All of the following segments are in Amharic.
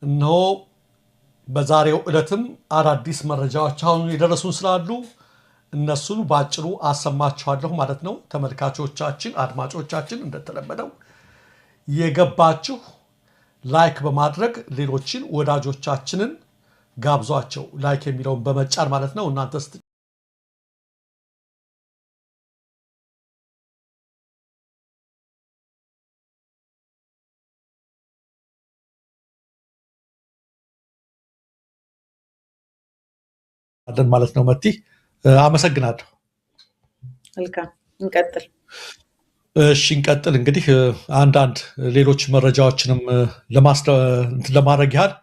እነሆ በዛሬው ዕለትም አዳዲስ መረጃዎች አሁን የደረሱን ስላሉ እነሱን ባጭሩ አሰማችኋለሁ ማለት ነው። ተመልካቾቻችን፣ አድማጮቻችን እንደተለመደው የገባችሁ ላይክ በማድረግ ሌሎችን ወዳጆቻችንን ጋብዟቸው። ላይክ የሚለውን በመጫን ማለት ነው። እናንተ ማለት ነው። መቲ አመሰግናለሁ። መልካም እንቀጥል። እሺ እንቀጥል። እንግዲህ አንዳንድ ሌሎች መረጃዎችንም ለማድረግ ያህል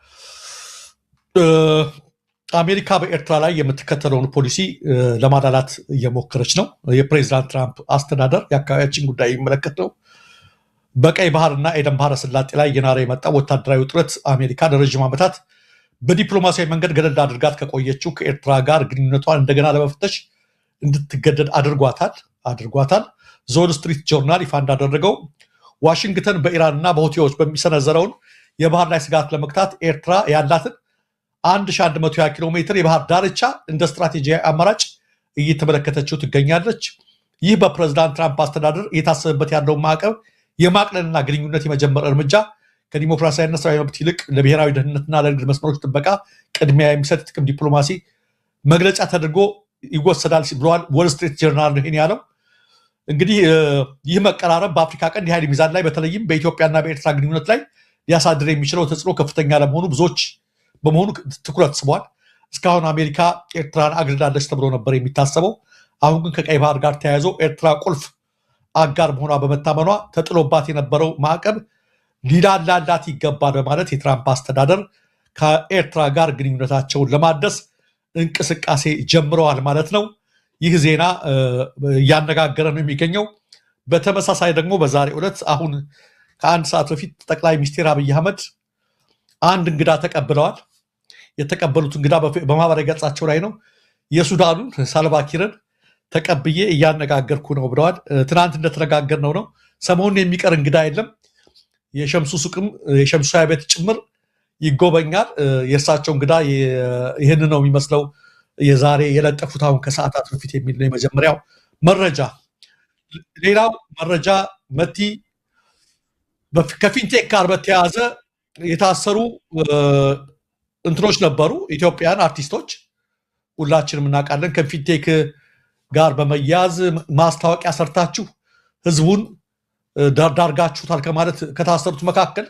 አሜሪካ በኤርትራ ላይ የምትከተለውን ፖሊሲ ለማላላት እየሞከረች ነው። የፕሬዚዳንት ትራምፕ አስተዳደር የአካባቢያችን ጉዳይ የሚመለከት ነው። በቀይ ባህርና ኤደን ባህረ ሰላጤ ላይ እየናረ የመጣው ወታደራዊ ውጥረት አሜሪካ ለረዥም ዓመታት በዲፕሎማሲያዊ መንገድ ገለል አድርጋት ከቆየችው ከኤርትራ ጋር ግንኙነቷን እንደገና ለመፈተሽ እንድትገደድ አድርጓታል። ዞል ስትሪት ጆርናል ይፋ እንዳደረገው ዋሽንግተን በኢራንና በሁቲዎች በሚሰነዘረውን የባህር ላይ ስጋት ለመግታት ኤርትራ ያላትን 1120 ኪሎ ሜትር የባህር ዳርቻ እንደ ስትራቴጂያዊ አማራጭ እየተመለከተችው ትገኛለች። ይህ በፕሬዝዳንት ትራምፕ አስተዳደር እየታሰበበት ያለውን ማዕቀብ የማቅለልና ግንኙነት የመጀመር እርምጃ ከዲሞክራሲያዊና ሰብአዊ መብት ይልቅ ለብሔራዊ ደህንነትና ለንግድ መስመሮች ጥበቃ ቅድሚያ የሚሰጥ ጥቅም ዲፕሎማሲ መግለጫ ተደርጎ ይወሰዳል ብለዋል። ወል ስትሪት ጆርናል ነው ይህን ያለው። እንግዲህ ይህ መቀራረብ በአፍሪካ ቀንድ የኃይል ሚዛን ላይ በተለይም በኢትዮጵያና በኤርትራ ግንኙነት ላይ ሊያሳድር የሚችለው ተጽዕኖ ከፍተኛ ለመሆኑ ብዙዎች በመሆኑ ትኩረት ስቧል። እስካሁን አሜሪካ ኤርትራን አግልላለች ተብሎ ነበር የሚታሰበው። አሁን ግን ከቀይ ባህር ጋር ተያይዞ ኤርትራ ቁልፍ አጋር መሆኗ በመታመኗ ተጥሎባት የነበረው ማዕቀብ ሊላላላት ይገባል በማለት የትራምፕ አስተዳደር ከኤርትራ ጋር ግንኙነታቸውን ለማደስ እንቅስቃሴ ጀምረዋል ማለት ነው። ይህ ዜና እያነጋገረ ነው የሚገኘው። በተመሳሳይ ደግሞ በዛሬው ዕለት አሁን ከአንድ ሰዓት በፊት ጠቅላይ ሚኒስትር አብይ አህመድ አንድ እንግዳ ተቀብለዋል። የተቀበሉት እንግዳ በማህበራዊ ገጻቸው ላይ ነው። የሱዳኑን ሳልቫኪርን ተቀብዬ እያነጋገርኩ ነው ብለዋል። ትናንት እንደተነጋገርነው ነው። ሰሞኑን የሚቀር እንግዳ የለም። የሸምሱ ሱቅም የሸምሱ ሻይ ቤት ጭምር ይጎበኛል። የእርሳቸው እንግዳ ይህን ነው የሚመስለው። የዛሬ የለጠፉት አሁን ከሰዓታት በፊት የሚል ነው የመጀመሪያው መረጃ። ሌላው መረጃ መቲ ከፊንቴክ ጋር በተያያዘ የታሰሩ እንትኖች ነበሩ። ኢትዮጵያን አርቲስቶች ሁላችንም እናውቃለን። ከፊንቴክ ጋር በመያዝ ማስታወቂያ ሰርታችሁ ህዝቡን ዳርጋችሁታል ከማለት ከታሰሩት መካከል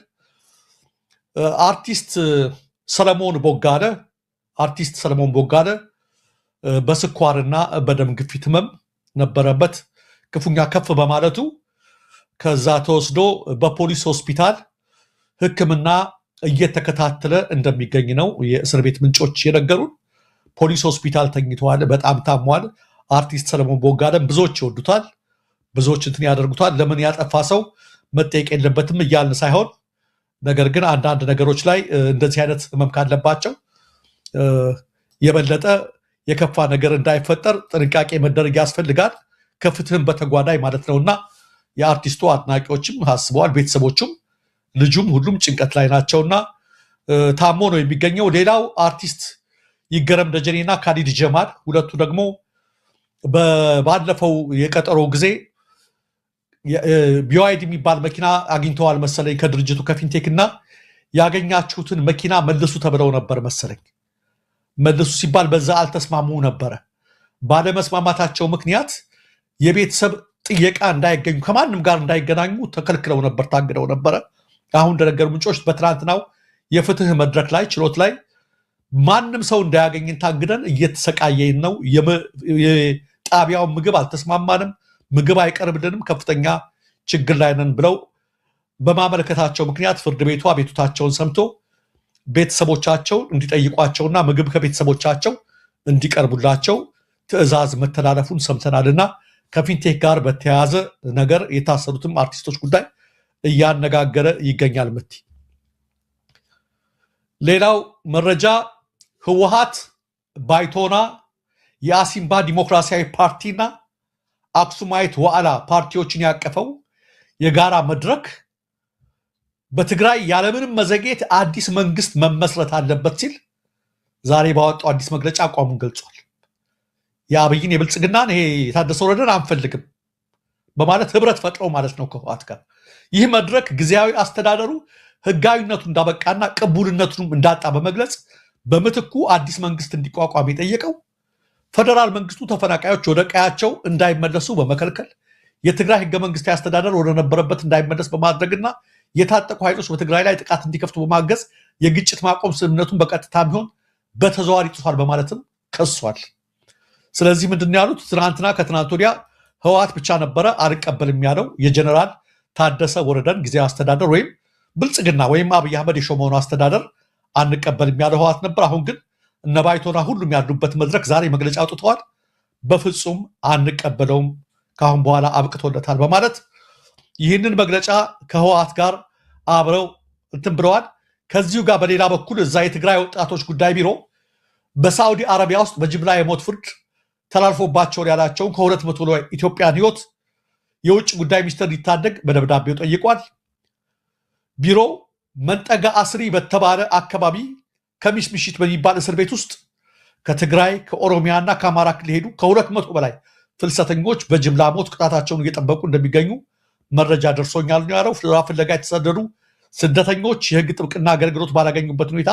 አርቲስት ሰለሞን ቦጋለ በስኳርና በደም ግፊት ህመም ነበረበት። ክፉኛ ከፍ በማለቱ ከዛ ተወስዶ በፖሊስ ሆስፒታል ሕክምና እየተከታተለ እንደሚገኝ ነው የእስር ቤት ምንጮች የነገሩን። ፖሊስ ሆስፒታል ተኝተዋል። በጣም ታሟል። አርቲስት ሰለሞን ቦጋለም ብዙዎች ይወዱታል፣ ብዙዎች እንትን ያደርጉታል። ለምን ያጠፋ ሰው መጠየቅ የለበትም እያልን ሳይሆን፣ ነገር ግን አንዳንድ ነገሮች ላይ እንደዚህ አይነት ህመም ካለባቸው የበለጠ የከፋ ነገር እንዳይፈጠር ጥንቃቄ መደረግ ያስፈልጋል። ከፍትህም በተጓዳኝ ማለት ነውና የአርቲስቱ አድናቂዎችም አስበዋል። ቤተሰቦቹም ልጁም ሁሉም ጭንቀት ላይ ናቸውና ታሞ ነው የሚገኘው። ሌላው አርቲስት ይገረም ደጀኔና ካሊድ ጀማል ሁለቱ ደግሞ ባለፈው የቀጠሮ ጊዜ ቢዋይዲ የሚባል መኪና አግኝተዋል መሰለኝ ከድርጅቱ ከፊንቴክ እና ያገኛችሁትን መኪና መልሱ ተብለው ነበር መሰለኝ። መልሱ ሲባል በዛ አልተስማሙ ነበረ። ባለመስማማታቸው ምክንያት የቤተሰብ ጥየቃ እንዳይገኙ ከማንም ጋር እንዳይገናኙ ተከልክለው ነበር፣ ታግደው ነበረ። አሁን እንደነገሩ ምንጮች በትናንትናው የፍትህ መድረክ ላይ ችሎት ላይ ማንም ሰው እንዳያገኝን ታግደን እየተሰቃየን ነው፣ የጣቢያውን ምግብ አልተስማማንም፣ ምግብ አይቀርብልንም፣ ከፍተኛ ችግር ላይ ነን ብለው በማመልከታቸው ምክንያት ፍርድ ቤቱ አቤቱታቸውን ሰምቶ ቤተሰቦቻቸው እንዲጠይቋቸውና ምግብ ከቤተሰቦቻቸው እንዲቀርቡላቸው ትዕዛዝ መተላለፉን ሰምተናልና ከፊንቴክ ጋር በተያያዘ ነገር የታሰሩትም አርቲስቶች ጉዳይ እያነጋገረ ይገኛል። ምቲ ሌላው መረጃ ህወሓት፣ ባይቶና፣ የአሲምባ ዲሞክራሲያዊ ፓርቲና አክሱማይት ዋዕላ ፓርቲዎችን ያቀፈው የጋራ መድረክ በትግራይ ያለምንም መዘግየት አዲስ መንግስት መመስረት አለበት ሲል ዛሬ ባወጣው አዲስ መግለጫ አቋሙን ገልጿል። የአብይን የብልጽግናን ይሄ የታደሰ ወረደን አንፈልግም በማለት ህብረት ፈጥረው ማለት ነው ከህወሓት ጋር። ይህ መድረክ ጊዜያዊ አስተዳደሩ ህጋዊነቱ እንዳበቃና ቅቡልነቱንም እንዳጣ በመግለጽ በምትኩ አዲስ መንግስት እንዲቋቋም የጠየቀው ፌደራል መንግስቱ ተፈናቃዮች ወደ ቀያቸው እንዳይመለሱ በመከልከል የትግራይ ህገ መንግስታዊ አስተዳደር ወደ ነበረበት እንዳይመለስ በማድረግና የታጠቁ ኃይሎች በትግራይ ላይ ጥቃት እንዲከፍቱ በማገዝ የግጭት ማቆም ስምምነቱን በቀጥታ ቢሆን በተዘዋዋሪ ጥሷል በማለትም ከሷል። ስለዚህ ምንድን ያሉት ትናንትና ከትናንት ወዲያ ህወሓት ብቻ ነበረ አልቀበልም ያለው የጀነራል ታደሰ ወረደን ጊዜያዊ አስተዳደር ወይም ብልጽግና ወይም አብይ አህመድ የሾመውን አስተዳደር አንቀበልም ያለው ህወሓት ነበር። አሁን ግን እነ ባይቶና ሁሉም ያሉበት መድረክ ዛሬ መግለጫ አውጥተዋል። በፍጹም አንቀበለውም፣ ከአሁን በኋላ አብቅቶለታል በማለት ይህንን መግለጫ ከህወሓት ጋር አብረው እንትን ብለዋል። ከዚሁ ጋር በሌላ በኩል እዛ የትግራይ ወጣቶች ጉዳይ ቢሮ በሳዑዲ አረቢያ ውስጥ በጅምላ የሞት ፍርድ ተላልፎባቸውን ያላቸውን ከ200 በላይ ኢትዮጵያን ህይወት የውጭ ጉዳይ ሚኒስትር ሊታደግ በደብዳቤው ጠይቋል። ቢሮው መንጠጋ አስሪ በተባለ አካባቢ ከሚስ ምሽት በሚባል እስር ቤት ውስጥ ከትግራይ ከኦሮሚያና ከአማራ ክልል ሄዱ ከ200 በላይ ፍልሰተኞች በጅምላ ሞት ቅጣታቸውን እየጠበቁ እንደሚገኙ መረጃ ደርሶኛል ነው ያለው። ፍለጋ የተሰደዱ ስደተኞች የህግ ጥብቅና አገልግሎት ባላገኙበት ሁኔታ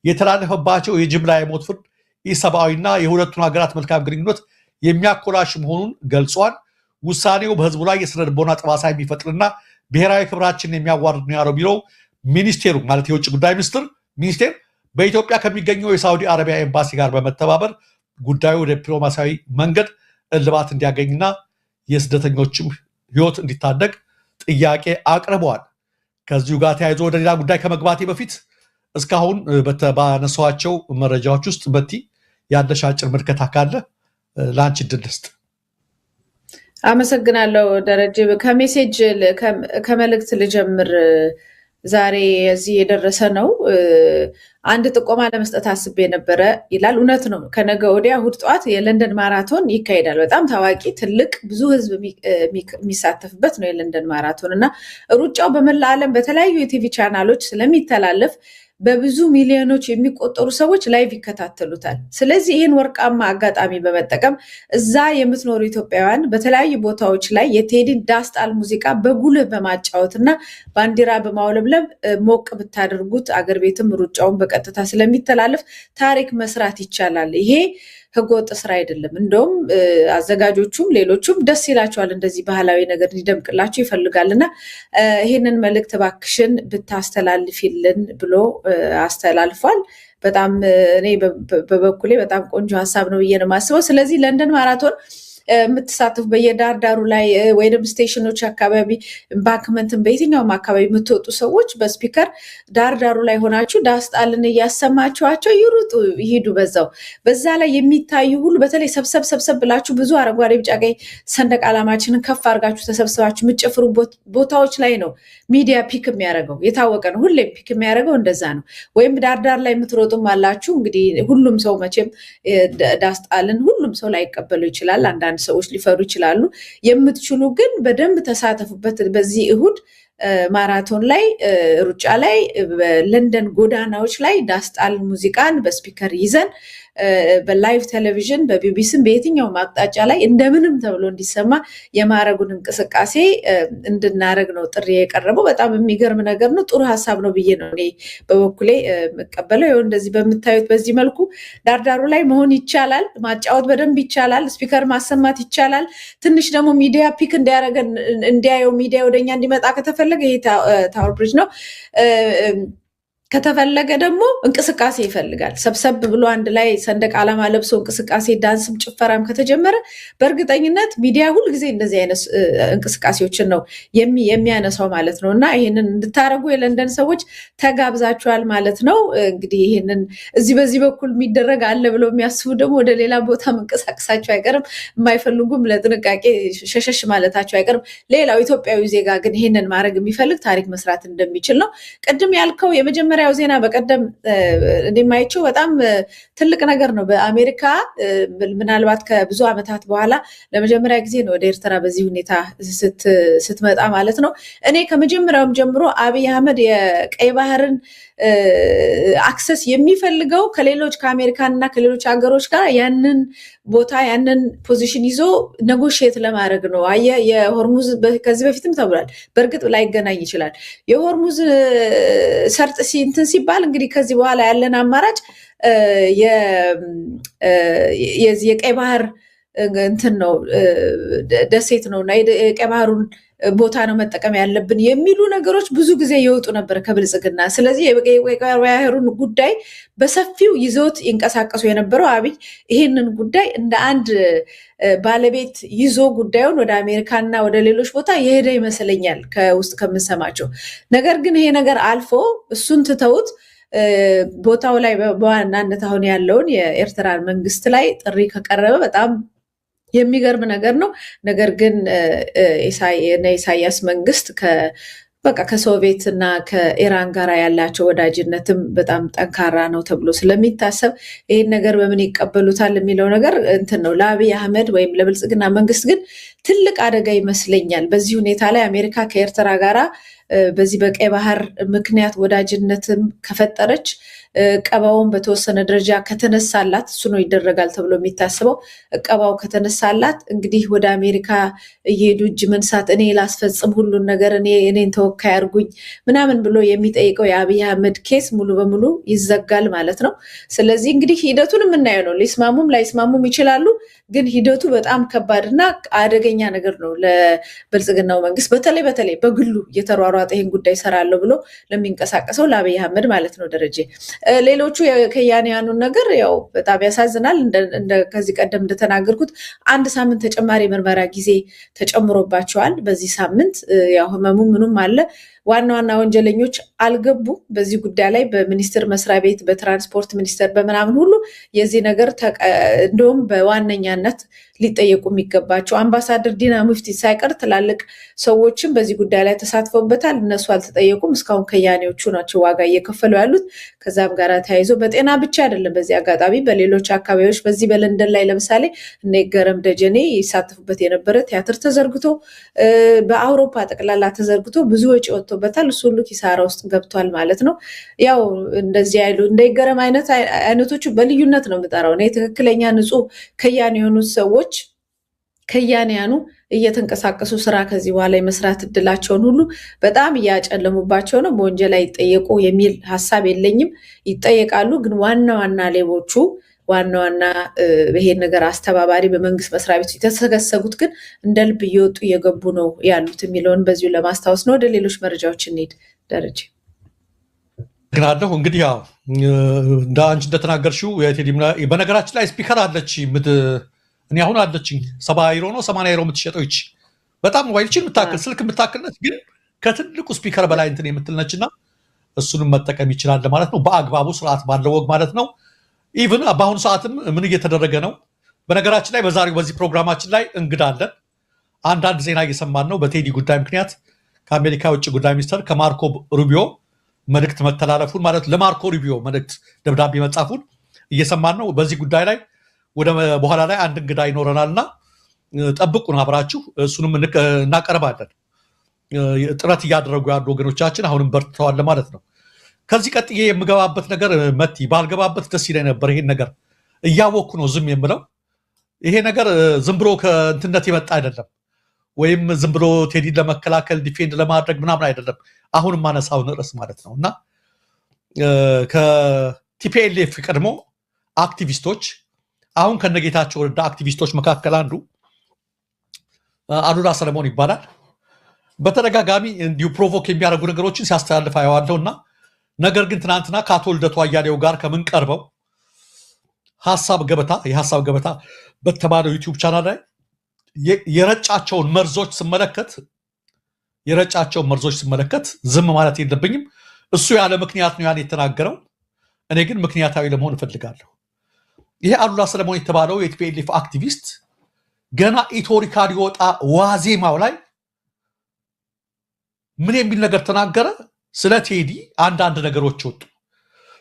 የተላለፈባቸው የጅምላ የሞት ፍርድ ኢሰብአዊና የሁለቱን ሀገራት መልካም ግንኙነት የሚያኮላሽ መሆኑን ገልጿል። ውሳኔው በህዝቡ ላይ የስነ ልቦና ጠባሳ የሚፈጥርና ብሔራዊ ክብራችንን የሚያዋርድ ነው ያለው ቢሮው ሚኒስቴሩ ማለት የውጭ ጉዳይ ሚኒስቴር በኢትዮጵያ ከሚገኘው የሳዑዲ አረቢያ ኤምባሲ ጋር በመተባበር ጉዳዩ ወደ ዲፕሎማሲያዊ መንገድ እልባት እንዲያገኝና የስደተኞችም ህይወት እንዲታደግ ጥያቄ አቅርበዋል። ከዚሁ ጋር ተያይዞ ወደ ሌላ ጉዳይ ከመግባቴ በፊት እስካሁን ባነሳኋቸው መረጃዎች ውስጥ በቲ ያለሽ አጭር ምልከታ ካለ ለአንቺ እድል ልስጥ። አመሰግናለሁ ደረጀ። ከሜሴጅ ከመልእክት ልጀምር። ዛሬ እዚህ የደረሰ ነው። አንድ ጥቆማ ለመስጠት አስቤ ነበረ ይላል። እውነት ነው። ከነገ ወዲያ እሑድ ጠዋት የለንደን ማራቶን ይካሄዳል። በጣም ታዋቂ ትልቅ ብዙ ህዝብ የሚሳተፍበት ነው የለንደን ማራቶን እና ሩጫው በመላ ዓለም በተለያዩ የቲቪ ቻናሎች ስለሚተላለፍ በብዙ ሚሊዮኖች የሚቆጠሩ ሰዎች ላይቭ ይከታተሉታል። ስለዚህ ይህን ወርቃማ አጋጣሚ በመጠቀም እዛ የምትኖሩ ኢትዮጵያውያን በተለያዩ ቦታዎች ላይ የቴዲን ዳስጣል ሙዚቃ በጉልህ በማጫወት እና ባንዲራ በማውለብለብ ሞቅ ብታደርጉት አገር ቤትም ሩጫውን በቀጥታ ስለሚተላለፍ ታሪክ መስራት ይቻላል። ይሄ ህገወጥ ስራ አይደለም። እንደውም አዘጋጆቹም ሌሎቹም ደስ ይላቸዋል፣ እንደዚህ ባህላዊ ነገር እንዲደምቅላቸው ይፈልጋልና ይህንን መልእክት እባክሽን ብታስተላልፊልን ብሎ አስተላልፏል። በጣም እኔ በበኩሌ በጣም ቆንጆ ሀሳብ ነው ብዬ ነው የማስበው። ስለዚህ ለንደን ማራቶን የምትሳተፉ በየዳርዳሩ ላይ ወይም ስቴሽኖች አካባቢ ባንክመንትን በየትኛውም አካባቢ የምትወጡ ሰዎች በስፒከር ዳርዳሩ ላይ ሆናችሁ ዳስጣልን እያሰማችኋቸው ይሩጡ፣ ይሄዱ። በዛ ላይ የሚታዩ ሁሉ በተለይ ሰብሰብ ብላችሁ ብዙ አረንጓዴ፣ ቢጫ፣ ቀይ ሰንደቅ ዓላማችንን ከፍ አድርጋችሁ ተሰብስባችሁ የምትጨፍሩ ቦታዎች ላይ ነው ሚዲያ ፒክ የሚያደርገው። የታወቀ ነው። ሁሌም ፒክ የሚያደርገው እንደዛ ነው። ወይም ዳርዳር ላይ የምትሮጡም አላችሁ። እንግዲህ ሁሉም ሰው መቼም ዳስጣልን ሁሉም ሰው ላይቀበሉ ይችላል። አንዳንድ ሰዎች ሊፈሩ ይችላሉ። የምትችሉ ግን በደንብ ተሳተፉበት። በዚህ እሑድ ማራቶን ላይ ሩጫ ላይ በለንደን ጎዳናዎች ላይ ዳስጣል ሙዚቃን በስፒከር ይዘን በላይቭ ቴሌቪዥን በቢቢሲም በየትኛውም አቅጣጫ ላይ እንደምንም ተብሎ እንዲሰማ የማረጉን እንቅስቃሴ እንድናረግ ነው ጥሪ የቀረበው። በጣም የሚገርም ነገር ነው። ጥሩ ሀሳብ ነው ብዬ ነው እኔ በበኩሌ መቀበለው። ይኸው እንደዚህ በምታዩት በዚህ መልኩ ዳርዳሩ ላይ መሆን ይቻላል። ማጫወት በደንብ ይቻላል። ስፒከር ማሰማት ይቻላል። ትንሽ ደግሞ ሚዲያ ፒክ እንዲያየው ሚዲያ ወደኛ እንዲመጣ ከተፈለገ ይሄ ታወር ብሪጅ ነው። ከተፈለገ ደግሞ እንቅስቃሴ ይፈልጋል። ሰብሰብ ብሎ አንድ ላይ ሰንደቅ ዓላማ ለብሶ እንቅስቃሴ፣ ዳንስም ጭፈራም ከተጀመረ በእርግጠኝነት ሚዲያ ሁልጊዜ እንደዚህ አይነት እንቅስቃሴዎችን ነው የሚያነሳው ማለት ነው። እና ይህንን እንድታረጉ የለንደን ሰዎች ተጋብዛችኋል ማለት ነው። እንግዲህ ይህንን በዚህ በኩል የሚደረግ አለ ብለው የሚያስቡ ደግሞ ወደ ሌላ ቦታ መንቀሳቀሳቸው አይቀርም። የማይፈልጉም ለጥንቃቄ ሸሸሽ ማለታቸው አይቀርም። ሌላው ኢትዮጵያዊ ዜጋ ግን ይህንን ማድረግ የሚፈልግ ታሪክ መስራት እንደሚችል ነው። ቅድም ያልከው የመጀመሪያ የመጀመሪያው ዜና በቀደም እንደማይቸው በጣም ትልቅ ነገር ነው። በአሜሪካ ምናልባት ከብዙ ዓመታት በኋላ ለመጀመሪያ ጊዜ ነው ወደ ኤርትራ በዚህ ሁኔታ ስትመጣ ማለት ነው። እኔ ከመጀመሪያውም ጀምሮ አብይ አህመድ የቀይ ባህርን አክሰስ የሚፈልገው ከሌሎች ከአሜሪካን እና ከሌሎች ሀገሮች ጋር ያንን ቦታ ያንን ፖዚሽን ይዞ ነጎሽየት ለማድረግ ነው። የሆርሙዝ ከዚህ በፊትም ተብሏል። በእርግጥ ላይገናኝ ይችላል። የሆርሙዝ ሰርጥ እንትን ሲባል እንግዲህ ከዚህ በኋላ ያለን አማራጭ የቀይ ባህር እንትን ነው ደሴት ነው እና የቀይ ባህሩን ቦታ ነው መጠቀም ያለብን የሚሉ ነገሮች ብዙ ጊዜ ይወጡ ነበር ከብልጽግና። ስለዚህ የቀይ ባህሩን ጉዳይ በሰፊው ይዞት ይንቀሳቀሱ የነበረው አብይ ይህንን ጉዳይ እንደ አንድ ባለቤት ይዞ ጉዳዩን ወደ አሜሪካና ወደ ሌሎች ቦታ የሄደ ይመስለኛል ከውስጥ ከምንሰማቸው። ነገር ግን ይሄ ነገር አልፎ እሱን ትተውት ቦታው ላይ በዋናነት አሁን ያለውን የኤርትራን መንግስት ላይ ጥሪ ከቀረበ በጣም የሚገርም ነገር ነው። ነገር ግን ኢሳያስ መንግስት ከሶቪየት እና ከኢራን ጋር ያላቸው ወዳጅነትም በጣም ጠንካራ ነው ተብሎ ስለሚታሰብ ይህን ነገር በምን ይቀበሉታል የሚለው ነገር እንትን ነው። ለአብይ አህመድ ወይም ለብልጽግና መንግስት ግን ትልቅ አደጋ ይመስለኛል። በዚህ ሁኔታ ላይ አሜሪካ ከኤርትራ ጋራ በዚህ በቀይ ባህር ምክንያት ወዳጅነትም ከፈጠረች ቀባውን በተወሰነ ደረጃ ከተነሳላት እሱ ነው ይደረጋል ተብሎ የሚታስበው። ቀባው ከተነሳላት እንግዲህ ወደ አሜሪካ እየሄዱ እጅ መንሳት እኔ ላስፈጽም ሁሉን ነገር እኔን ተወካይ አድርጉኝ ምናምን ብሎ የሚጠይቀው የአብይ አህመድ ኬስ ሙሉ በሙሉ ይዘጋል ማለት ነው። ስለዚህ እንግዲህ ሂደቱን የምናየው ነው። ሊስማሙም ላይስማሙም ይችላሉ። ግን ሂደቱ በጣም ከባድና አደገኛ ነገር ነው ለብልጽግናው መንግስት፣ በተለይ በግሉ እየተሯሯጠ ይህን ጉዳይ ሰራለሁ ብሎ ለሚንቀሳቀሰው ለአብይ አህመድ ማለት ነው። ደረጀ ሌሎቹ የከያንያኑን ነገር ያው በጣም ያሳዝናል። ከዚህ ቀደም እንደተናገርኩት 1 ሳምንት ተጨማሪ ምርመራ ጊዜ ተጨምሮባቸዋል። በዚህ ሳምንት ያው ህመሙ ምኑም አለ። ዋና ወንጀለኞች አልገቡም። በዚህ ጉዳይ ላይ በሚኒስቴር መስሪያ ቤት በትራንስፖርት ሚኒስቴር በምናምን ሁሉ የዚህ ነገር እንደውም በዋነኛነት ሊጠየቁ የሚገባቸው አምባሳደር ዲና ሙፍቲ ሳይቀር ትላልቅ ሰዎችም በዚህ ጉዳይ ላይ ተሳትፈውበታል። እነሱ አልተጠየቁም። እስካሁን ከያኔዎቹ ናቸው ዋጋ እየከፈሉ ያሉት። ከዛም ጋር ተያይዞ በጤና ብቻ አይደለም፣ በዚህ አጋጣሚ በሌሎች አካባቢዎች በዚህ በለንደን ላይ ለምሳሌ እነ ገረም ደጀኔ ይሳተፉበት የነበረ ቲያትር ተዘርግቶ በአውሮፓ ጠቅላላ ተዘርግቶ ብዙ ወጪ ወጥቶበታል። እሱ ሁሉ ኪሳራ ውስጥ ገብቷል ማለት ነው። ያው እንደዚህ አይሉ እንደገረም አይነቶቹ በልዩነት ነው የምጠራው እኔ። ትክክለኛ ንጹህ ከያኔ የሆኑት ሰዎች ከያንያኑ እየተንቀሳቀሱ ስራ ከዚህ በኋላ የመስራት እድላቸውን ሁሉ በጣም እያጨለሙባቸው ነው። በወንጀል አይጠየቁ የሚል ሀሳብ የለኝም። ይጠየቃሉ። ግን ዋና ሌቦቹ ዋና ይሄን ነገር አስተባባሪ በመንግስት መስሪያ ቤት የተሰገሰጉት ግን እንደ ልብ እየወጡ እየገቡ ነው ያሉት የሚለውን በዚሁ ለማስታወስ ነው። ወደ ሌሎች መረጃዎች እንሄድ። ደረጀ ግናለሁ እንግዲህ ያው እንደ አንቺ እንደተናገርሽው በነገራችን ላይ ስፒከር አለች እኔ አሁን አለችኝ 70 ዩሮ ነው 80 ዩሮ የምትሸጠው ይቺ በጣም ሞባይልችን የምታክል ስልክ የምታክል ነች፣ ግን ከትልቁ ስፒከር በላይ እንትን የምትልነችና እሱንም መጠቀም ይችላል ማለት ነው። በአግባቡ ስርዓት ባለው ወግ ማለት ነው። ኢቭን በአሁኑ ሰዓትም ምን እየተደረገ ነው? በነገራችን ላይ በዚህ ፕሮግራማችን ላይ እንግዳ አለን። አንዳንድ ዜና እየሰማን ነው። በቴዲ ጉዳይ ምክንያት ከአሜሪካ የውጭ ጉዳይ ሚኒስትር ከማርኮ ሩቢዮ መልእክት መተላለፉን ማለት ለማርኮ ሩቢዮ መልእክት ደብዳቤ መጻፉን እየሰማን ነው። በዚህ ጉዳይ ላይ ወደ በኋላ ላይ አንድ እንግዳ ይኖረናልና ጠብቁን አብራችሁ፣ እሱንም እናቀርባለን። ጥረት እያደረጉ ያሉ ወገኖቻችን አሁንም በርትተዋል ማለት ነው። ከዚህ ቀጥዬ የምገባበት ነገር መቲ ባልገባበት ደስ ይለኝ ነበር። ይሄን ነገር እያወቅኩ ነው ዝም የምለው። ይሄ ነገር ዝም ብሎ ከእንትነት የመጣ አይደለም፣ ወይም ዝም ብሎ ቴዲን ለመከላከል ዲፌንድ ለማድረግ ምናምን አይደለም። አሁንም ማነሳውን ርዕስ ማለት ነው እና ከቲፒኤልኤፍ ቀድሞ አክቲቪስቶች አሁን ከነጌታቸው ረዳ አክቲቪስቶች መካከል አንዱ አሉላ ሰለሞን ይባላል። በተደጋጋሚ እንዲሁ ፕሮቮክ የሚያደርጉ ነገሮችን ሲያስተላልፍ አየዋለሁና ነገር ግን ትናንትና ከአቶ ልደቱ አያሌው ጋር ከምንቀርበው የሀሳብ ገበታ በተባለው ዩቲዩብ ቻናል ላይ የረጫቸውን መርዞች ስመለከት ዝም ማለት የለብኝም። እሱ ያለ ምክንያት ነው ያን የተናገረው። እኔ ግን ምክንያታዊ ለመሆን እፈልጋለሁ። ይሄ አሉላ ሰለሞን የተባለው የቲፒኤልኤፍ አክቲቪስት ገና ኢትዮሪካ ሊወጣ ዋዜማው ላይ ምን የሚል ነገር ተናገረ? ስለ ቴዲ አንዳንድ ነገሮች ወጡ።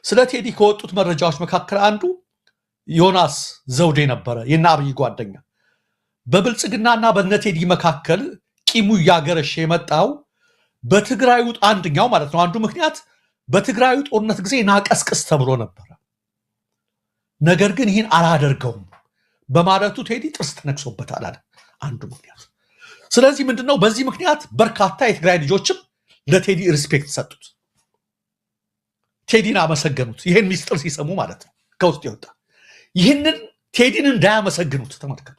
ስለ ቴዲ ከወጡት መረጃዎች መካከል አንዱ ዮናስ ዘውዴ ነበረ፣ የና አብይ ጓደኛ። በብልጽግናና በነቴዲ መካከል ቂሙ ያገረሽ የመጣው በትግራዩ አንደኛው ማለት ነው። አንዱ ምክንያት በትግራዩ ጦርነት ጊዜ ናቀስቅስ ተብሎ ነበር። ነገር ግን ይህን አላደርገውም በማለቱ ቴዲ ጥርስ ተነክሶበታል አለ አንዱ ምክንያት። ስለዚህ ምንድነው በዚህ ምክንያት በርካታ የትግራይ ልጆችም ለቴዲ ሪስፔክት ሰጡት፣ ቴዲን አመሰገኑት። ይህን ሚስጥር ሲሰሙ ማለት ነው ከውስጥ ይወጣ። ይህንን ቴዲን እንዳያመሰግኑት ተመልከቱ።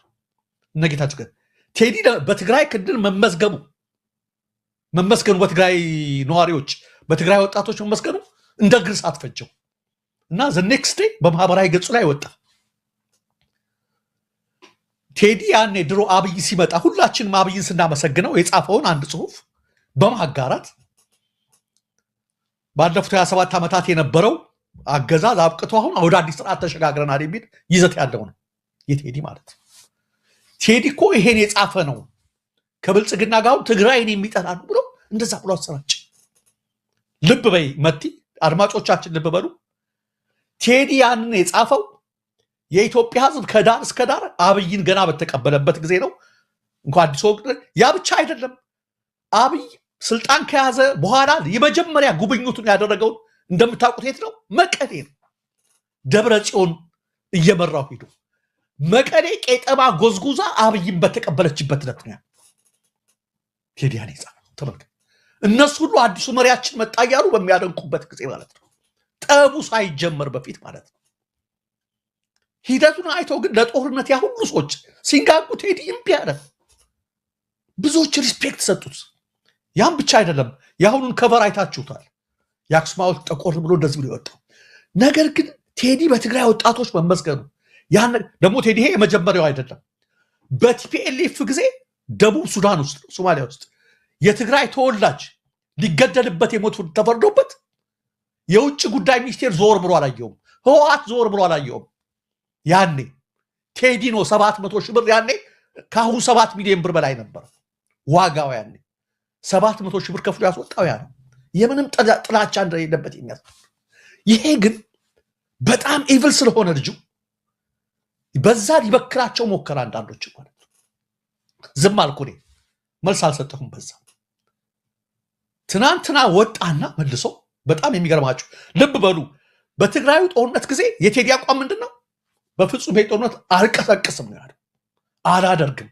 እነጌታቸው ግን ቴዲ በትግራይ ክልል መመስገኑ በትግራይ ነዋሪዎች በትግራይ ወጣቶች መመስገኑ እንደ ግርስ አትፈጀው እና ዘ ኔክስት ዴይ በማህበራዊ ገጹ ላይ ወጣ። ቴዲ ያኔ ድሮ አብይ ሲመጣ ሁላችንም አብይን ስናመሰግነው የጻፈውን አንድ ጽሁፍ በማጋራት ባለፉት 27 ዓመታት የነበረው አገዛዝ አብቅቶ አሁን ወደ አዲስ ስርዓት ተሸጋግረናል የሚል ይዘት ያለው ነው የቴዲ ማለት ነው። ቴዲ እኮ ይሄን የጻፈ ነው ከብልጽግና ጋር ትግራይን የሚጠላ ነው ብሎ እንደዛ ብሎ አሰራጭ። ልብ በይ መቲ፣ አድማጮቻችን ልብ በሉ። ቴዲ ያንን የጻፈው የኢትዮጵያ ሕዝብ ከዳር እስከ ዳር አብይን ገና በተቀበለበት ጊዜ ነው። እንኳን አዲስ ወቅት ያ ብቻ አይደለም። አብይ ስልጣን ከያዘ በኋላ የመጀመሪያ ጉብኝቱን ያደረገውን እንደምታውቁት የት ነው? መቀሌ ነው። ደብረ ጽዮን እየመራው ሄዱ። መቀሌ ቄጠማ ጎዝጉዛ አብይን በተቀበለችበት ዕለት ነው ቴዲ ያን የጻፈው። ተመልከቱ። እነሱ ሁሉ አዲሱ መሪያችን መጣ እያሉ በሚያደንቁበት ጊዜ ማለት ነው፣ ጠቡ ሳይጀመር በፊት ማለት ነው። ሂደቱን አይተው ግን ለጦርነት ያ ሁሉ ሰዎች ሲንጋጉ ቴዲ እምቢ አለ። ብዙዎች ሪስፔክት ሰጡት። ያም ብቻ አይደለም፣ የአሁኑን ከቨር አይታችሁታል። የአክሱም ሐውልት ጠቆር ብሎ እንደዚህ ብሎ የወጣው ነገር ግን ቴዲ በትግራይ ወጣቶች መመስገኑ ያን ደግሞ ቴዲ ይሄ የመጀመሪያው አይደለም። በቲፒኤልኤፍ ጊዜ ደቡብ ሱዳን ውስጥ ሶማሊያ ውስጥ የትግራይ ተወላጅ ሊገደልበት የሞት ተፈርዶበት የውጭ ጉዳይ ሚኒስቴር ዞር ብሎ አላየውም። ህወሓት ዞር ብሎ አላየውም። ያኔ ቴዲ ነው 700 ሺህ ብር ያኔ ከአሁኑ 7 ሚሊዮን ብር በላይ ነበር ዋጋው። ያኔ 700 ሺህ ብር ከፍሎ ያስወጣው ያ ነው። የምንም ጥላቻ እንደሌለበት የሚያሳይ ይሄ ግን በጣም ኢቭል ስለሆነ ልጁ በዛ ሊበክራቸው ሞከረ። አንዳንዶች ማለት ዝም አልኩ እኔ መልስ አልሰጠሁም። በዛ ትናንትና ወጣና መልሶ በጣም የሚገርማችሁ ልብ በሉ፣ በትግራዩ ጦርነት ጊዜ የቴዲ አቋም ምንድነው? በፍጹም ይሄ ጦርነት አልቀሰቅስም ነው ያለው። አላደርግም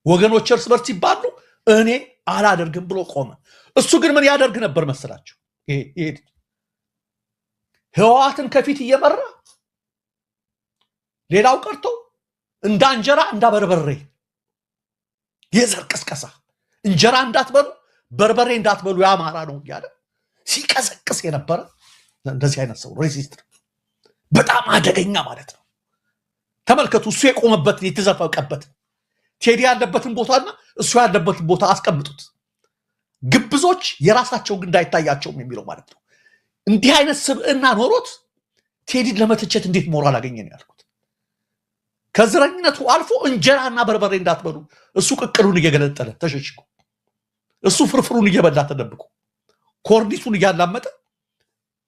ወገኖች እርስ በርስ ሲባሉ እኔ አላደርግም ብሎ ቆመ። እሱ ግን ምን ያደርግ ነበር መሰላችሁ? ይሄ ህወሓትን ከፊት እየመራ ሌላው ቀርቶ እንዳ እንጀራ እንዳ በርበሬ የዘር ቅስቀሳ እንጀራ እንዳትበሉ በርበሬ እንዳትበሉ ያማራ ነው እያለ ሲቀሰቅስ የነበረ እንደዚህ አይነት ሰው ሬሲስት፣ በጣም አደገኛ ማለት ነው። ተመልከቱ። እሱ የቆመበትን የተዘፈቀበት ቴዲ ያለበትን ቦታና እሱ ያለበትን ቦታ አስቀምጡት። ግብዞች የራሳቸው ግን እንዳይታያቸውም የሚለው ማለት ነው። እንዲህ አይነት ስብዕና ኖሮት ቴዲን ለመተቸት እንዴት ሞራል አገኘ ነው ያልኩት። ከዝረኝነቱ አልፎ እንጀራና በርበሬ እንዳትበሉ እሱ ቅቅሉን እየገለጠለ ተሸሽጎ፣ እሱ ፍርፍሩን እየበላ ተደብቆ፣ ኮርኒሱን እያላመጠ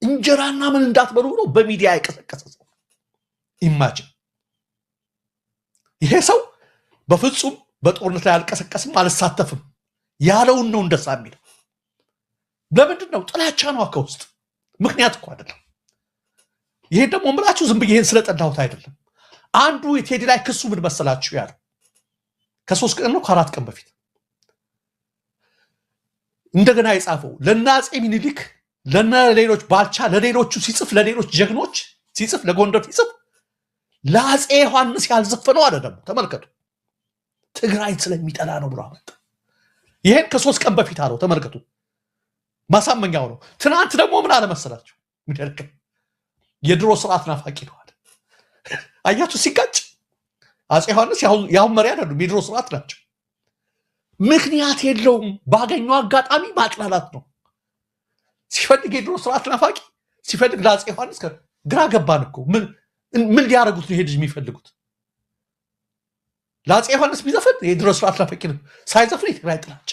እንጀራና ምን እንዳትበሉ ብሎ በሚዲያ የቀሰቀሰ ሰው ኢማጂን። ይሄ ሰው በፍጹም በጦርነት ላይ አልቀሰቀስም አልሳተፍም ያለውን ነው እንደሳ የሚለው። ለምንድን ነው? ጥላቻ ነው ከውስጥ፣ ምክንያት እኮ አይደለም። ይሄን ደግሞ ምላችሁ ዝም ብዬ ይሄን ስለጠላሁት አይደለም። አንዱ የቴዲ ላይ ክሱ ምን መሰላችሁ ያለው ከ3 ቀን ነው ከ4 ቀን በፊት እንደገና የጻፈው ለነ አፄ ሚኒሊክ ለነ ሌሎች ባልቻ ለሌሎቹ ሲጽፍ ለሌሎች ጀግኖች ሲጽፍ ለጎንደር ሲጽፍ ለአፄ ዮሐንስ ያልዘፈነው አለ። ደግሞ ተመልከቱ፣ ትግራይ ስለሚጠላ ነው ብሎ አመጣ። ይሄን ከ3 ቀን በፊት አለው። ተመልከቱ፣ ማሳመኛው ነው። ትናንት ደግሞ ምን አለ መሰላችሁ? የድሮ ስርዓት ናፋቂ ነው አለ። አያችሁ ሲጋጭ፣ አፄ ዮሐንስ ያሁን መሪ አይደሉም፣ የድሮ ስርዓት ናቸው። ምክንያት የለውም። ባገኘው አጋጣሚ ማጥላላት ነው። ሲፈልግ የድሮ ስርዓት ናፋቂ፣ ሲፈልግ ለአፄ ዮሐንስ ግራ ገባን እኮ ምን ሊያደርጉት ነው ይሄ ልጅ የሚፈልጉት? ለአፄ ዮሐንስ ቢዘፍን የድሮ ስርዓት ናፋቂ ነው፣ ሳይዘፍን የትግራይ ጥላቻ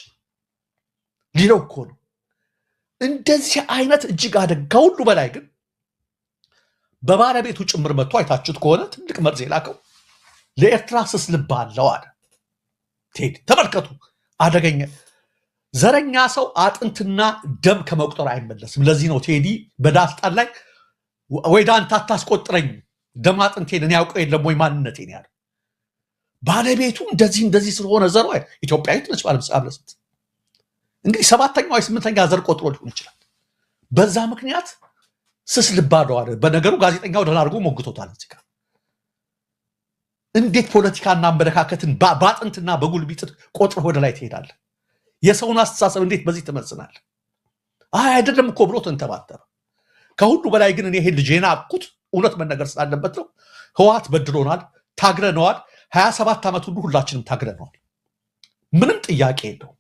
ሊለው እኮ ነው። እንደዚህ አይነት እጅግ አደጋ ሁሉ በላይ ግን በባለቤቱ ጭምር መጥቶ አይታችሁት ከሆነ ትልቅ መርዝ የላከው ለኤርትራ ስስ ልብ አለው አለ ቴዲ። ተመልከቱ፣ አደገኛ ዘረኛ ሰው አጥንትና ደም ከመቁጠር አይመለስም። ለዚህ ነው ቴዲ በዳስጣን ላይ ወይ ዳንታ አታስቆጥረኝ ደም አጥንቴን እኔ ያውቀው የለም ወይ ማንነቴን ያለ ባለቤቱ እንደዚህ ስለሆነ ዘሯ ኢትዮጵያዊት ነች ባለቤት እንግዲህ 7ኛ ወይ 8ኛ ዘር ቆጥሮ ሊሆን ይችላል። በዛ ምክንያት ስስ ልብ አለው አለ። በነገሩ ጋዜጠኛው ደህና አድርጎ ሞግቶታል። እዚህ ጋር እንዴት ፖለቲካና አመለካከትን ባጥንትና በጉልቢት ቆጥሮ ወደ ላይ ትሄዳለህ? የሰውን አስተሳሰብ እንዴት በዚህ ትመዝናል? አይደለም እኮ ብሎ ተንተባተረ። ከሁሉ በላይ ግን እኔ ይሄ ልጄና አቁት እውነት መነገር ስላለበት ነው። ህወሓት በድሎናል፣ ታግረነዋል። 27 ዓመት ሁሉ ሁላችንም ታግረነዋል። ምንም ጥያቄ የለውም።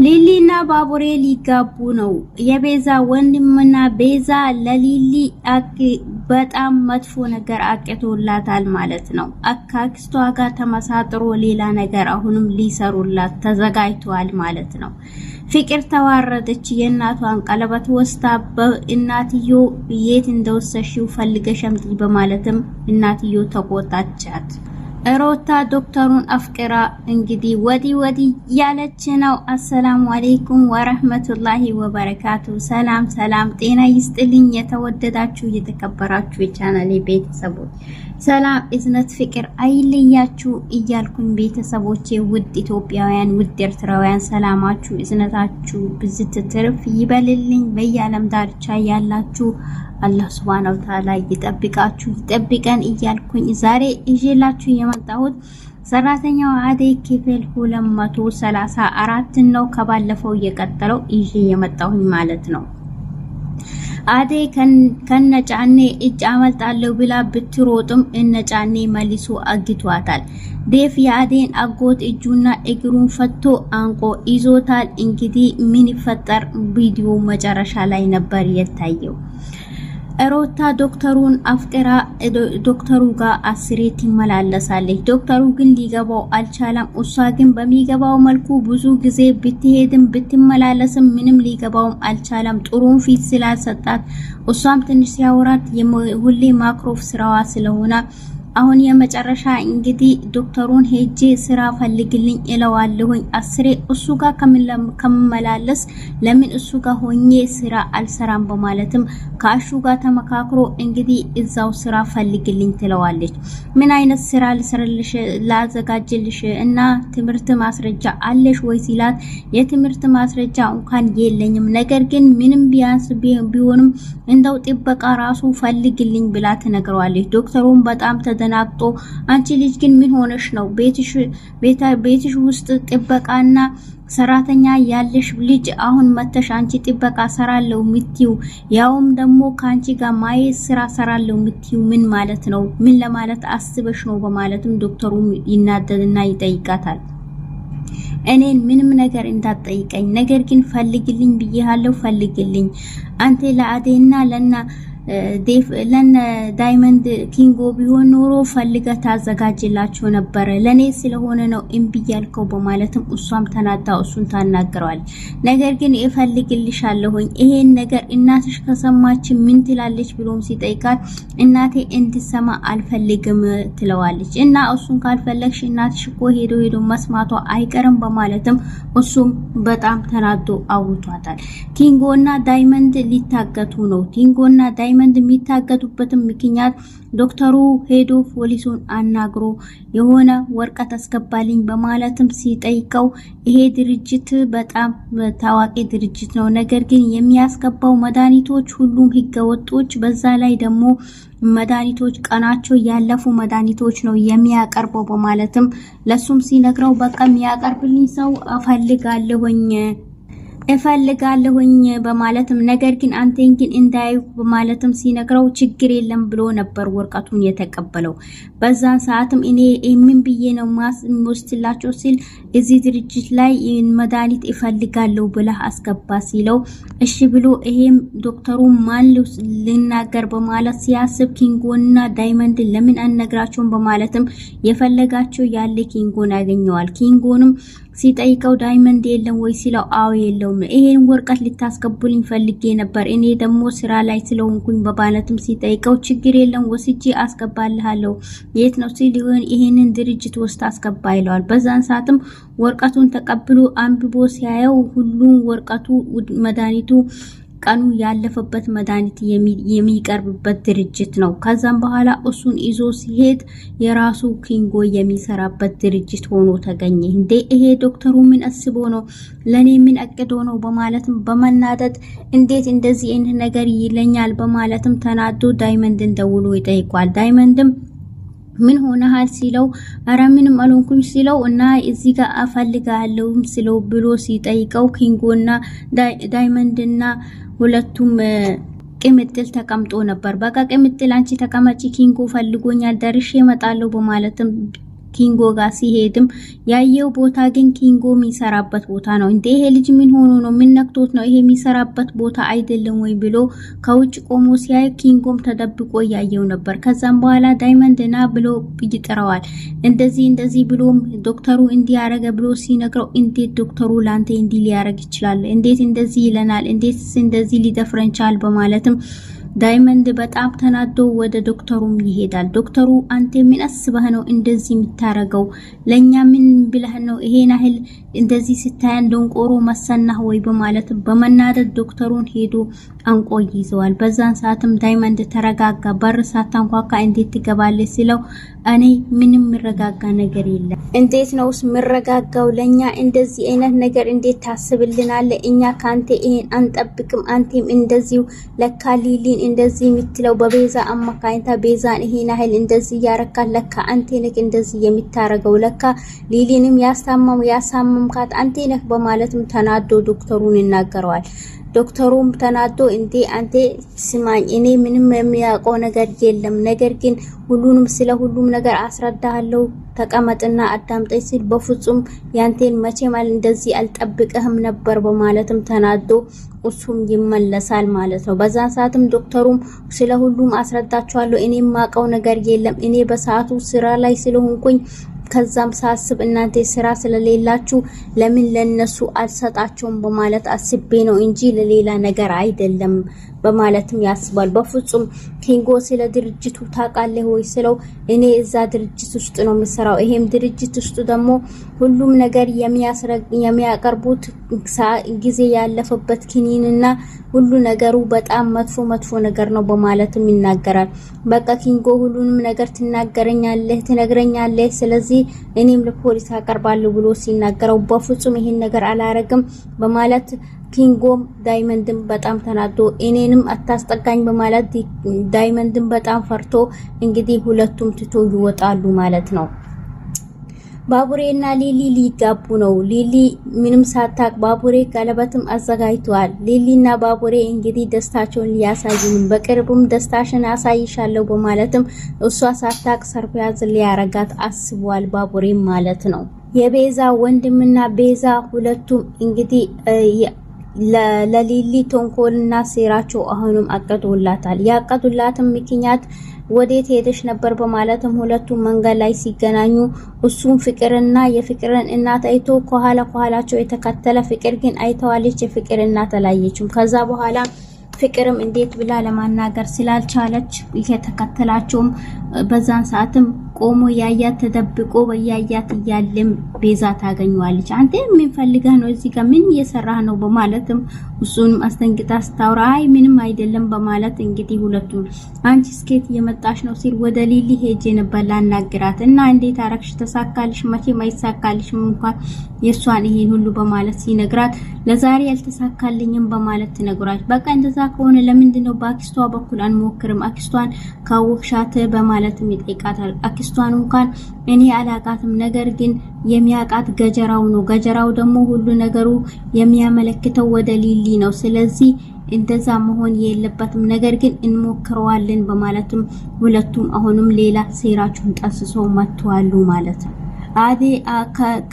ሊሊና ባቡሬ ሊጋቡ ነው። የቤዛ ወንድምና ቤዛ ለሊሊ በጣም መጥፎ ነገር አቅቶላታል ማለት ነው። አካክስቷ ጋር ተመሳጥሮ ሌላ ነገር አሁንም ሊሰሩላት ተዘጋጅተዋል ማለት ነው። ፍቅር ተዋረደች። የእናቷን ቀለበት ወስታ በእናትዮ የት እንደወሰሽው ፈልገሽ አምጪ በማለትም እናትዮ ተቆጣቻት። ሮታ ዶክተሩን አፍቅራ እንግዲህ ወዲ ያለች ነው። አሰላሙ አለይኩም ወራህመቱላሂ ወበረካቱ። ሰላም ጤና ይስጥልኝ። የተወደዳችሁ የተከበራችሁ የቻናሌ ቤተሰቦች ሰላም እዝነት ፍቅር አይለያችሁ እያልኩኝ ቤተሰቦቼ ውድ ኢትዮጵያውያን ውድ ኤርትራውያን ሰላማችሁ እዝነታችሁ ብዝት ትርፍ ይበልልኝ። በየዓለም ዳርቻ ያላችሁ አላህ Subhanahu Wa Ta'ala ይጠብቃችሁ ይጠብቀን እያልኩኝ ዛሬ ይዤላችሁ የመጣሁት ሰራተኛው አደይ ክፍል 234 ነው። ከባለፈው እየቀጠለው ይዤ የመጣሁኝ ማለት ነው። አደይ ከነጫኔ እጅ አመልጣለሁ ብላ ብትሮጥም እነጫኔ መልሶ አግቷታል። ዴፍ የአደይን አጎት እጁና እግሩን ፈቶ አንቆ ይዞታል። እንግዲህ ምን ይፈጠር ቪዲዮ መጨረሻ ላይ ነበር የታየው። ሮታ ዶክተሩን አፍቅራ ዶክተሩ ጋር አስሬት ይመላለሳለች። ዶክተሩ ግን ሊገባው አልቻለም። እሷ ግን በሚገባው መልኩ ብዙ ጊዜ ብትሄድም ብትመላለስም ምንም ሊገባውም አልቻለም። ጥሩን ፊት ስላልሰጣት እሷም ትንሽ ሲያወራት ሁሌ ማክሮፍ ስራዋ ስለሆነ አሁን የመጨረሻ እንግዲህ ዶክተሩን ሄጄ ስራ ፈልግልኝ እለዋለሁኝ። አስሬ እሱ ጋር ከመመላለስ ለምን እሱ ጋር ሆኜ ስራ አልሰራም በማለትም ካሹ ጋር ተመካክሮ እንግዲህ እዛው ስራ ፈልግልኝ ትለዋለች። ምን አይነት ስራ ልሰራልሽ ላዘጋጅልሽ እና ትምህርት ማስረጃ አለሽ ወይ ሲላት የትምህርት ማስረጃ እንኳን የለኝም፣ ነገር ግን ምንም ቢያንስ ቢሆንም እንደው ጥበቃ ራሱ ፈልግልኝ ብላ ትነግረዋለች። ዶክተሩን በጣም ተደናግጦ አንቺ ልጅ ግን ምን ሆነሽ ነው ቤትሽ ውስጥ ጥበቃና ሰራተኛ ያለሽ ልጅ አሁን መተሽ አንቺ ጥበቃ ሰራለው ምትዩ ያውም ደግሞ ካንቺ ጋር ማየት ስራ ሰራለው ምትዩ ምን ማለት ነው? ምን ለማለት አስበሽ ነው? በማለትም ዶክተሩ ይናደድና ይጠይቃታል። እኔን ምንም ነገር እንዳትጠይቀኝ፣ ነገር ግን ፈልግልኝ ብዬሃለሁ፣ ፈልግልኝ አንተ ለአደይና ለነ ዳይመንድ ኪንጎ ቢሆን ኖሮ ፈልገ ታዘጋጅላችሁ ነበር፣ ለኔ ስለሆነ ነው እምቢ ያልከው በማለትም እሷም ተናዳ እሱን ታናግረዋል። ነገር ግን እፈልግልሻለሁኝ ይሄን ነገር እናትሽ ከሰማች ምን ትላለች ብሎም ሲጠይቃት እናቴ እንድሰማ አልፈልግም ትለዋለች። እና እሱን ካልፈለግሽ እናትሽ እኮ ሄዶ መስማቷ አይቀርም በማለትም እሱም በጣም ተናዶ አውርቷታል። ኪንጎና ዳይመንድ ሊታገቱ ነው። ኪንጎና ዳይመንድ የሚታገቱበትም ምክንያት ዶክተሩ ሄዶ ፖሊሱን አናግሮ የሆነ ወረቀት አስገባልኝ በማለትም ሲጠይቀው ይሄ ድርጅት በጣም ታዋቂ ድርጅት ነው፣ ነገር ግን የሚያስገባው መድኃኒቶች ሁሉም ህገወጦች፣ በዛ ላይ ደግሞ መድኃኒቶች ቀናቸው ያለፉ መድኃኒቶች ነው የሚያቀርበው በማለትም ለሱም ሲነግረው በቃ የሚያቀርብልኝ ሰው እፈልጋለሁኝ እፈልጋለሁኝ በማለትም ነገር ግን አንተን ግን እንዳይ በማለትም ሲነግረው ችግር የለም ብሎ ነበር ወርቀቱን የተቀበለው። በዛን ሰዓትም እኔ ምን ብዬ ነው ማስወስላችሁ ሲል እዚህ ድርጅት ላይ መድኃኒት እፈልጋለሁ ብለህ አስገባ ሲለው እሺ ብሎ ይሄም ዶክተሩ ማን ልናገር በማለት ሲያስብ ኪንጎና ዳይመንድ ለምን አነግራቸውን በማለትም የፈለጋቸው ያለ ኪንጎን ያገኘዋል። ኪንጎንም ሲጠይቀው ዳይመንድ የለም ወይ ሲለው አዎ የለውም ይሄን ወርቀት ልታስቀቡልኝ ፈልጌ ነበር እኔ ደግሞ ስራ ላይ ስለሆንኩኝ በማለትም ሲጠይቀው ችግር የለም ወስጄ አስገባልሃለሁ የት ነው ሲል ይሄንን ድርጅት ውስጥ አስገባ ይለዋል። በዛን ሰዓትም ወርቀቱን ተቀብሎ አንብቦ ሲያየው ሁሉም ወርቀቱ መድኃኒቱ ቀኑ ያለፈበት መድኃኒት የሚቀርብበት ድርጅት ነው። ከዛም በኋላ እሱን ይዞ ሲሄድ የራሱ ኪንጎ የሚሰራበት ድርጅት ሆኖ ተገኘ። እንዴ ይሄ ዶክተሩ ምን አስቦ ነው ለኔ ምን አቅዶ ነው በማለትም በመናደድ እንዴት እንደዚህ አይነት ነገር ይለኛል በማለትም ተናዶ ዳይመንድን ደውሎ ይጠይቋል። ዳይመንድም ምን ሆነሃል ሲለው አረ ምንም አልሆንኩኝ ሲለው እና እዚህ ጋር አፈልጋለሁ ሲለው ብሎ ሲጠይቀው ኪንጎና ዳይመንድና ሁለቱም ቅምጥል ተቀምጦ ነበር። በቃ ቅምጥል አንቺ ተቀመጪ ኪንጎ ፈልጎኛል ደርሼ እመጣለሁ በማለትም ኪንጎ ጋር ሲሄድም ያየው ቦታ ግን ኪንጎ የሚሰራበት ቦታ ነው። እንዴ ይሄ ልጅ ምን ሆኖ ነው ምን ነክቶት ነው ይሄ የሚሰራበት ቦታ አይደለም ወይ ብሎ ከውጭ ቆሞ ሲያይ ኪንጎም ተደብቆ ያየው ነበር። ከዛም በኋላ ዳይመንድ ና ብሎ ይጥራዋል። እንደዚህ ብሎ ዶክተሩ እንዲያረገ ብሎ ሲነግረው እንዴት ዶክተሩ ላንተ እንዲ ሊያረግ ይችላል እንዴት እንደዚህ ይለናል እንዴት እንደዚህ ሊደፍረንቻል በማለትም ዳይመንድ በጣም ተናዶ ወደ ዶክተሩም ይሄዳል። ዶክተሩ አንተ ምን አስበህ ነው እንደዚህ የምታረገው ለኛ ምን ብለህ ነው ይሄን ያህል እንደዚህ ስታያን ደንቆሮ መሰናህ ወይ በማለት በመናደድ ዶክተሩን ሄዶ አንቆ ይዘዋል። በዛን ሰዓትም ዳይመንድ ተረጋጋ በር ሳታንኳካ እንዴት ትገባለህ ሲለው እኔ ምንም ምረጋጋ ነገር የለም እንዴት ነውስ ምረጋጋው ለኛ እንደዚህ አይነት ነገር እንዴት ታስብልናል እኛ ካንተ ይሄን አንጠብቅም አንተም እንደዚሁ ለካ ሊሊን እንደዚህ የምትለው በቤዛ አማካኝታ ቤዛን ይሄን ያህል እንደዚህ ያረካል ለካ አንተ ነህ እንደዚህ የምታረገው ለካ ሊሊንም ያሳመምካት አንተ ነህ በማለትም ተናዶ ዶክተሩን ይናገረዋል። ዶክተሩም ተናዶ እንዴ አንተ ስማኝ እኔ ምንም የሚያውቀው ነገር የለም ነገር ግን ሁሉንም ስለ ሁሉም ነገር አስረዳሃለሁ ተቀመጥና አዳምጠኝ ሲል በፍጹም ያንተን መቼም እንደዚህ አልጠብቀህም ነበር በማለትም ተናዶ እሱም ይመለሳል ማለት ነው። በዛ ሰዓትም ዶክተሩም ስለ ሁሉም አስረዳቸዋለሁ እኔ የማውቀው ነገር የለም እኔ በሰዓቱ ስራ ላይ ስለሆንኩኝ ከዛም ሳስብ እናንተ ስራ ስለሌላችሁ ለምን ለነሱ አልሰጣቸውም በማለት አስቤ ነው እንጂ ለሌላ ነገር አይደለም በማለትም ያስባል። በፍጹም ኪንጎ ስለ ድርጅቱ ታውቃለህ ወይ ስለው እኔ እዛ ድርጅት ውስጥ ነው የምሰራው ይሄም ድርጅት ውስጥ ደግሞ ሁሉም ነገር የሚያቀርቡት ጊዜ ያለፈበት ኪኒንና ሁሉ ነገሩ በጣም መጥፎ ነገር ነው በማለትም ይናገራል። በቃ ኪንጎ ሁሉንም ነገር ትነግረኛለህ ስለዚህ እኔም ለፖሊስ አቀርባለሁ ብሎ ሲናገረው በፍጹም ይሄን ነገር አላረግም በማለት ኪንጎም ዳይመንድም በጣም ተናዶ እኔንም አታስጠጋኝ በማለት ዳይመንድም በጣም ፈርቶ እንግዲህ ሁለቱም ትቶ ይወጣሉ ማለት ነው። ባቡሬና ሊሊ ሊጋቡ ነው። ሊሊ ምንም ሳታቅ ባቡሬ ቀለበትም አዘጋጅቷል። ሊሊና ባቡሬ እንግዲህ ደስታቸውን ሊያሳዩን በቅርቡም ደስታሽን አሳይሻለሁ በማለትም እሷ ሳታቅ ሰርፕራይዝ ሊያረጋት አስቧል ባቡሬ ማለት ነው። የቤዛ ወንድምና ቤዛ ሁለቱም እንግዲህ ለሊሊ ተንኮልና ሴራቸው አሁንም አቀዱላታል። ያቀዱላትም ምክንያት ወዴት ሄደሽ ነበር በማለትም ሁለቱም መንገድ ላይ ሲገናኙ እሱም ፍቅርና የፍቅርን እናት አይቶ ከኋላቸው የተከተለ ፍቅር ግን አይተዋለች የፍቅር እናት አላየችም። ከዛ በኋላ ፍቅርም እንዴት ብላ ለማናገር ስላልቻለች የተከተላቸውም በዛን ሰዓትም ቆሞ ያያት ተደብቆ በያያት እያለም ቤዛ ታገኘዋለች። አንተ ምን ፈልገህ ነው እዚህ ጋር ምን እየሰራህ ነው በማለትም እሱንም አስተንግጣ ስታወራ አይ ምንም አይደለም በማለት እንግዲህ ሁለቱም አንቺ ስኬት እየመጣሽ ነው ሲል ወደ ሊሊ ሄጄ ነበር ላናግራት እና እንዴት አረክሽ ተሳካልሽ መቼም አይሳካልሽም እንኳን የሷን ይሄን ሁሉ በማለት ሲነግራት ለዛሬ ያልተሳካልኝም በማለት ትነግራች። በቃ እንደዛ ከሆነ ለምንድነው በአክስቷ በኩል አንሞክርም? አክስቷን ካወቅሻት በማለትም ይጠይቃታል። አክስቷን እንኳን እኔ አላቃትም፣ ነገር ግን የሚያቃት ገጀራው ነው። ገጀራው ደግሞ ሁሉ ነገሩ የሚያመለክተው ወደ ሊሊ ነው። ስለዚህ እንደዛ መሆን የለበትም፣ ነገር ግን እንሞክረዋለን በማለትም ሁለቱም አሁንም ሌላ ሴራቸውን ጠንስሰው መጥተዋል ማለት ነው። አዴ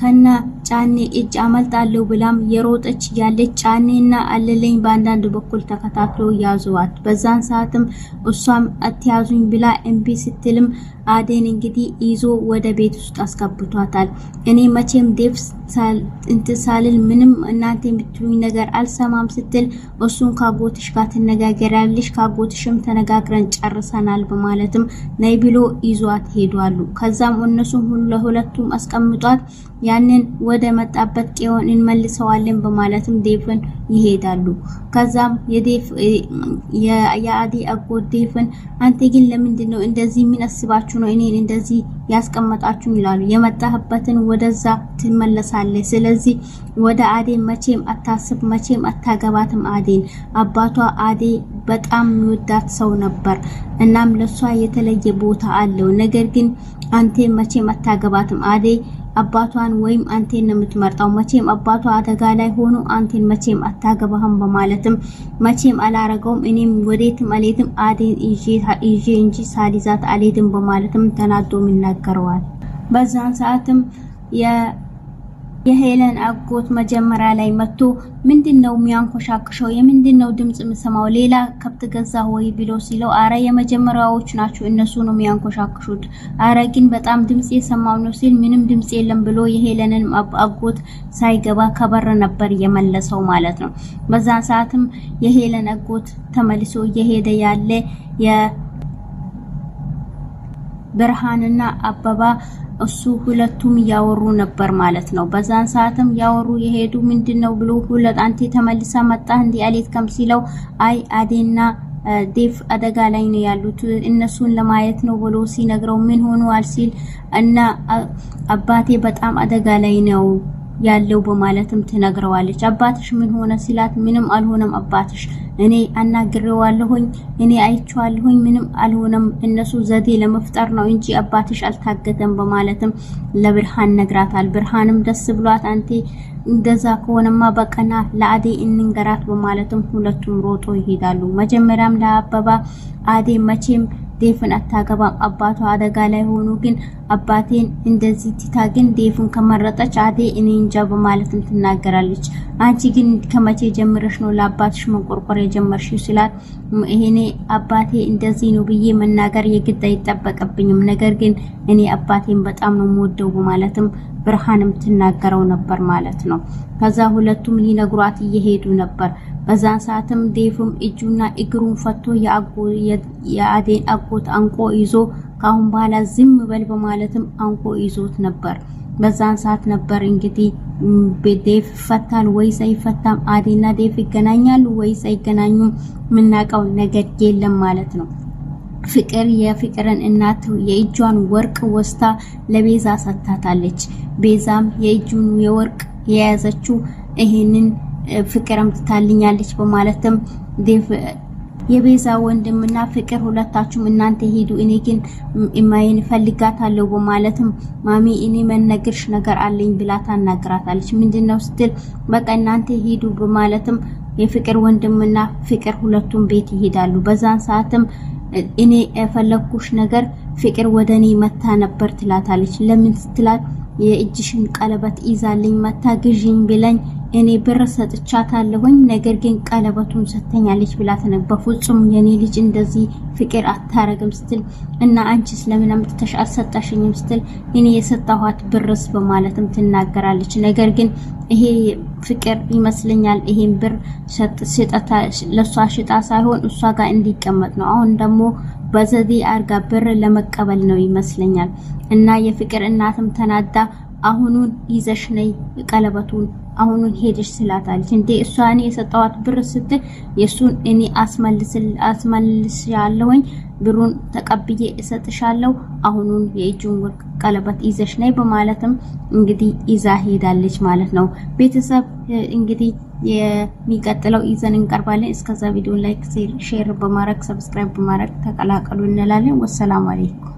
ከና ጫኔ እጅ አመልጣለሁ ብላም የሮጠች ያለች ጫኔና አለለኝ በአንዳንድ በኩል ተከታትሎ ያዙዋት። በዛን ሰዓትም እሷም አትያዙኝ ብላ እምቢ ስትልም አዴን እንግዲህ ይዞ ወደ ቤት ውስጥ አስገብቷታል። እኔ መቼም ዴቭ ሳልል ምንም እናንተ የምትሉኝ ነገር አልሰማም ስትል እሱን ካጎትሽ ጋር ትነጋገራለሽ፣ ካጎትሽም ተነጋግረን ጨርሰናል በማለትም ነይ ብሎ ይዟት ሄዷሉ። ከዛም እነሱም ሁለቱም አስቀምጧት ያንን ወደ መጣበት ቄውን እንመልሰዋለን በማለትም ዴቭን ይሄዳሉ። ከዛም የአዲ አጎት ዴቭን አንተ ግን ለምንድነው እንደዚህ ምን አስባችሁ ነው እኔን እንደዚህ ያስቀመጣችሁ ይላሉ። የመጣህበትን ወደዛ ትመለሳለህ። ስለዚህ ወደ አዴ መቼም አታስብ፣ መቼም አታገባትም። አዴን አባቷ አዴ በጣም የሚወዳት ሰው ነበር። እናም ለሷ የተለየ ቦታ አለው። ነገር ግን አንተ መቼም አታገባትም። አዴ አባቷን ወይም አንተን ነው የምትመርጣው። መቼም አባቷ አደጋ ላይ ሆኖ አንተን መቼም አታገባህም በማለትም መቼም አላረገውም፣ እኔም ወዴትም አልሄድም፣ አዴን ይዤ እንጂ ሳሊዛት አልሄድም በማለትም ተናዶም ይናገረዋል። በዛን ሰዓትም የሄለን አጎት መጀመሪያ ላይ መጥቶ ምንድነው የሚያንኮሻክሸው? የምንድነው ድምጽ የምሰማው? ሌላ ከብት ገዛ ወይ ብሎ ሲለው አረ የመጀመሪያዎች ናቸው እነሱ ነው የሚያንኮሻክሹት፣ አረ ግን በጣም ድምጽ የሰማው ነው ሲል ምንም ድምጽ የለም ብሎ የሄለንን አጎት ሳይገባ ከበር ነበር የመለሰው ማለት ነው። በዛን ሰዓትም የሄለን አጎት ተመልሶ እየሄደ ያለ የብርሃንና አበባ እሱ ሁለቱም ያወሩ ነበር ማለት ነው። በዛን ሰዓትም ያወሩ የሄዱ ምንድነው ብሎ ሁለት አንተ ተመልሳ መጣ እንዴ አሌት ከም ሲለው አይ አዴና ዴቭ አደጋ ላይ ነው ያሉት እነሱን ለማየት ነው ብሎ ሲነግረው ምን ሆኗል ሲል እና አባቴ በጣም አደጋ ላይ ነው ያለው በማለትም ትነግረዋለች። አባትሽ ምን ሆነ ሲላት ምንም አልሆነም አባትሽ እኔ አናግሬዋለሁኝ፣ እኔ አይቼዋለሁኝ፣ ምንም አልሆነም፣ እነሱ ዘዴ ለመፍጠር ነው እንጂ አባትሽ አልታገተም በማለትም ለብርሃን ነግራታል። ብርሃንም ደስ ብሏት አንተ እንደዛ ከሆነማ በቀና ለአዴ እንንገራት በማለትም ሁለቱም ሮጦ ይሄዳሉ። መጀመሪያም ለአበባ አዴ መቼም ዴቭን አታገባም አባቷ አደጋ ላይ ሆኖ ግን አባቴን እንደዚህ ቲታ ግን ዴቭን ከመረጠች አዴ እኔ እንጃ በማለትም ትናገራለች። አንቺ ግን ከመቼ ጀምረሽ ነው ለአባትሽ መንቆርቆር የጀመርሽው ሲላት እኔ አባቴ እንደዚህ ነው ብዬ መናገር የግድ አይጠበቅብኝም፣ ነገር ግን እኔ አባቴን በጣም ነው የምወደው በማለትም ብርሃንም ትናገረው ነበር ማለት ነው። ከዛ ሁለቱም ሊነግሯት እየሄዱ ነበር። በዛን ሰዓትም ዴቭም እጁና እግሩን ፈቶ የአዴን አጎት አንቆ ይዞ ካሁን በኋላ ዝም በል በማለትም አንቆ ይዞት ነበር። በዛን ሰዓት ነበር እንግዲህ ዴቭ ፈታል ወይስ አይፈታም፣ አዴና ዴቭ ይገናኛሉ ወይስ አይገናኙም ምናቀው ነገር የለም ማለት ነው። ፍቅር የፍቅርን እናት የእጇን ወርቅ ወስታ ለቤዛ ሰጥታታለች። ቤዛም የእጁን የወርቅ የያዘችው ይሄንን ፍቅርም ትታልኛለች በማለትም ዴቭ የቤዛ ወንድምና ፍቅር ሁለታችሁም እናንተ ሄዱ እኔ ግን እማዬን ፈልጋታለሁ በማለትም ማሚ እኔ መነግርሽ ነገር አለኝ ብላ ታናግራታለች። ምንድነው ስትል በቃ እናንተ ሄዱ በማለትም የፍቅር ወንድምና ፍቅር ሁለቱም ቤት ይሄዳሉ። በዛን ሰዓትም እኔ የፈለኩሽ ነገር ፍቅር ወደኔ መታ ነበር ትላታለች። ለምን ስትላት የእጅሽን ቀለበት ይዛልኝ መታ ግዢኝ ብለኝ እኔ ብር ሰጥቻታለሁኝ፣ ነገር ግን ቀለበቱን ሰተኛለች ብላተነ በፍጹም የኔ ልጅ እንደዚህ ፍቅር አታረግም ስትል እና አንቺስ ለምን አምጥተሽ አልሰጣሽኝም ስትል እኔ የሰጣኋት ብርስ በማለትም ትናገራለች። ነገር ግን ይሄ ፍቅር ይመስለኛል ይሄን ብር ሰጣታ ለሷ ሽጣ ሳይሆን እሷ ጋር እንዲቀመጥ ነው። አሁን ደግሞ በዘዴ አርጋ ብር ለመቀበል ነው ይመስለኛል። እና የፍቅር እናትም ተናዳ አሁኑን ይዘሽ ነይ ቀለበቱን አሁኑን ሄደሽ ስላታለች እንዴ እሷ እኔ የሰጠዋት ብር ስትል የሱን እኔ አስመልስሻለሁኝ ብሩን ተቀብዬ እሰጥሻለሁ አሁኑን የእጁን ወርቅ ቀለበት ይዘሽ ነይ በማለትም እንግዲህ ይዛ ሄዳለች ማለት ነው። ቤተሰብ እንግዲህ የሚቀጥለው ይዘን እንቀርባለን። እስከዛ ቪዲዮ ላይክ ሼር በማድረግ ሰብስክራይብ በማድረግ ተቀላቀሉ እንላለን። ወሰላሙ አለይኩም።